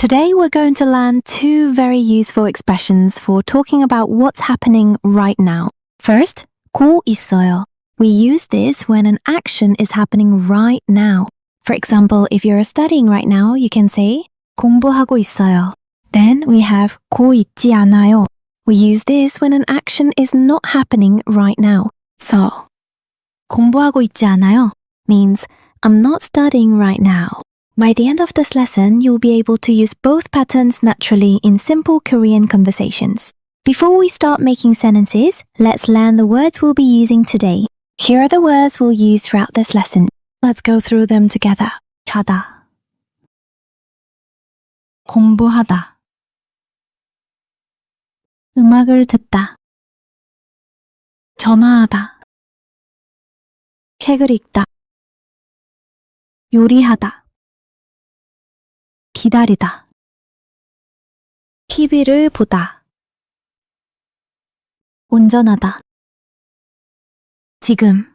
Today we're going to learn two very useful expressions for talking about what's happening right now. First, 고 있어요. We use this when an action is happening right now. For example, if you're studying right now, you can say 공부하고 있어요. Then we have 고 있지 않아요. We use this when an action is not happening right now. So, 공부하고 있지 않아요 means I'm not studying right now. By the end of this lesson, you'll be able to use both patterns naturally in simple Korean conversations. Before we start making sentences, let's learn the words we'll be using today. Here are the words we'll use throughout this lesson. Let's go through them together. 자다, 공부하다, 음악을 듣다, 전화하다, 책을 읽다, 요리하다, 기다리다, TV를 보다, 운전하다, 지금.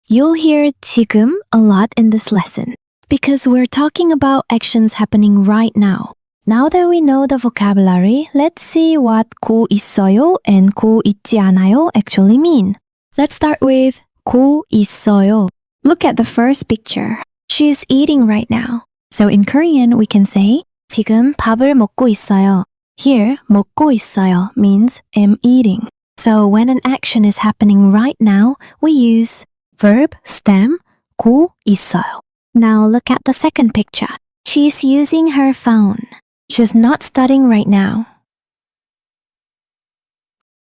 You'll hear 지금 a lot in this lesson because we're talking about actions happening right now. Now that we know the vocabulary, let's see what 고 있어요 and 고 있지 않아요 actually mean. Let's start with 고 있어요. Look at the first picture. She's eating right now. So in Korean, we can say 지금 밥을 먹고 있어요. Here, 먹고 있어요 means am eating. So when an action is happening right now, we use verb stem 고 있어요. Now look at the second picture. She's using her phone. She's not studying right now.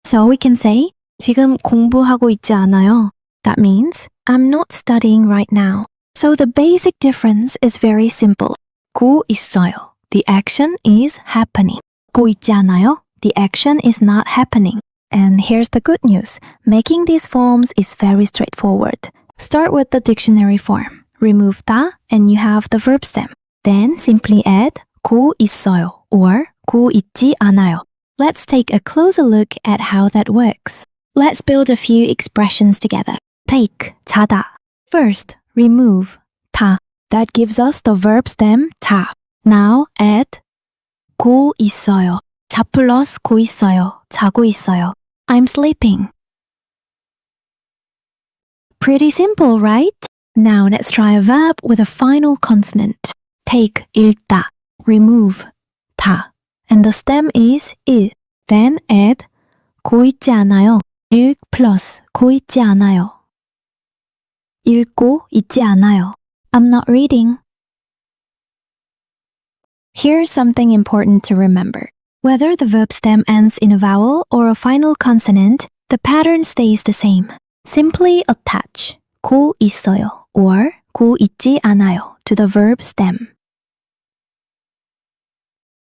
So we can say 지금 공부하고 있지 않아요. That means I'm not studying right now. So the basic difference is very simple. 고 있어요. The action is happening. 고 있지 않아요. The action is not happening. And here's the good news. Making these forms is very straightforward. Start with the dictionary form. Remove 다 and you have the verb stem. Then simply add 고 있어요 or 고 있지 않아요. Let's take a closer look at how that works. Let's build a few expressions together. Take, 자다. First, remove, 다. That gives us the verb stem 다. Now add 고 있어요. 자 플러스 고 있어요. 자고 있어요. I'm sleeping. Pretty simple, right? Now let's try a verb with a final consonant. Take, 읽다. Remove, 다. And the stem is 일. Then add 고 있지 않아요. 읽 plus 고 있지 않아요. 읽고 있지 않아요. I'm not reading. Here's something important to remember. Whether the verb stem ends in a vowel or a final consonant, the pattern stays the same. Simply attach 고 있어요 or 고 있지 않아요 to the verb stem.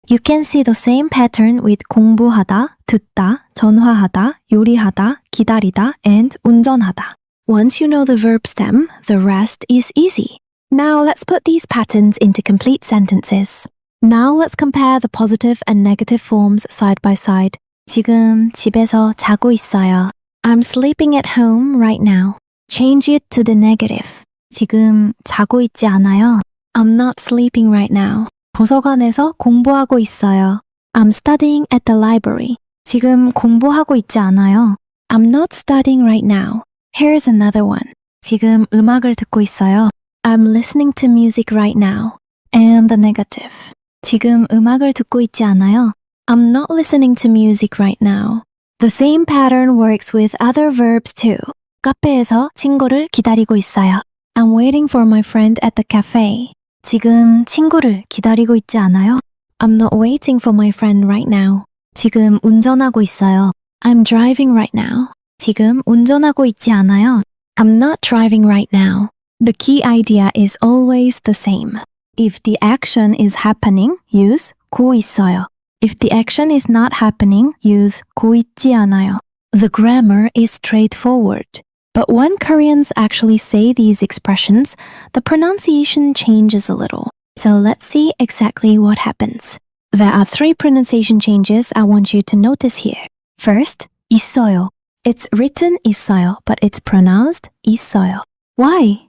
You can see the same pattern with 공부하다, 듣다, 전화하다, 요리하다, 기다리다, and 운전하다. Once you know the verb stem, the rest is easy. Now let's put these patterns into complete sentences. Now let's compare the positive and negative forms side by side. 지금 집에서 자고 있어요. I'm sleeping at home right now. Change it to the negative. 지금 자고 있지 않아요. I'm not sleeping right now. 도서관에서 공부하고 있어요. I'm studying at the library. 지금 공부하고 있지 않아요. I'm not studying right now. Here's another one. 지금 음악을 듣고 있어요. I'm listening to music right now. And the negative. 지금 음악을 듣고 있지 않아요. I'm not listening to music right now. The same pattern works with other verbs too. 카페에서 친구를 기다리고 있어요. I'm waiting for my friend at the cafe. 지금 친구를 기다리고 있지 않아요. I'm not waiting for my friend right now. 지금 운전하고 있어요. I'm driving right now. 지금 운전하고 있지 않아요. I'm not driving right now. The key idea is always the same. If the action is happening, use 고 있어요. If the action is not happening, use 고 있지 않아요. The grammar is straightforward. But when Koreans actually say these expressions, the pronunciation changes a little. So let's see exactly what happens. There are 3 pronunciation changes I want you to notice here. First, 있어요. It's written 있어요, but it's pronounced 있어요. Why?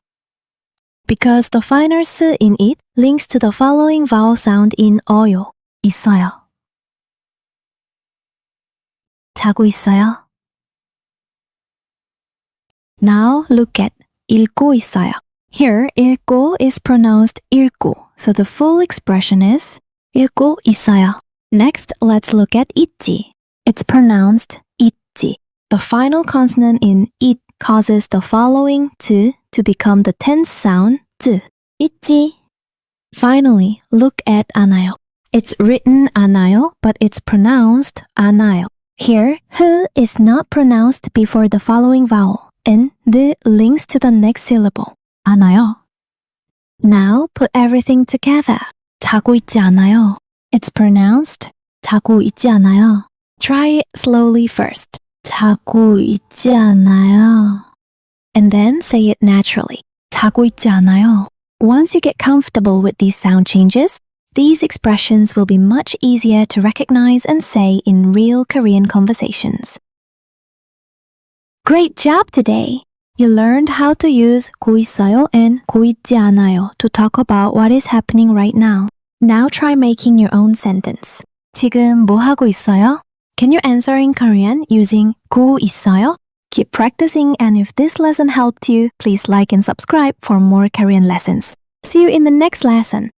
because the final s in it links to the following vowel sound in 어요. 있어요. 자고 있어요. Now look at 읽고 있어요. Here, 읽고 is pronounced 읽고, so the full expression is 읽고 있어요. Next, let's look at itji. It's pronounced itji. The final consonant in it causes the following to become the tense sound 즈. itji. Finally, look at anayo. It's written anayo, but it's pronounced anayo. Here, h is not pronounced before the following vowel, and the links to the next syllable. ana요. Now put everything together. 자고 있지 않아요. It's pronounced 자고 있지 않아요. Try it slowly first. 자고 있지 않아요. And then say it naturally. 자고 있지 않아요. Once you get comfortable with these sound changes, these expressions will be much easier to recognize and say in real Korean conversations. Great job today! You learned how to use 고 있어요 and 고 있지 않아요 to talk about what is happening right now. Now try making your own sentence. 지금 뭐 하고 있어요? Can you answer in Korean using 고 있어요? Keep practicing, and if this lesson helped you, please like and subscribe for more Korean lessons. See you in the next lesson.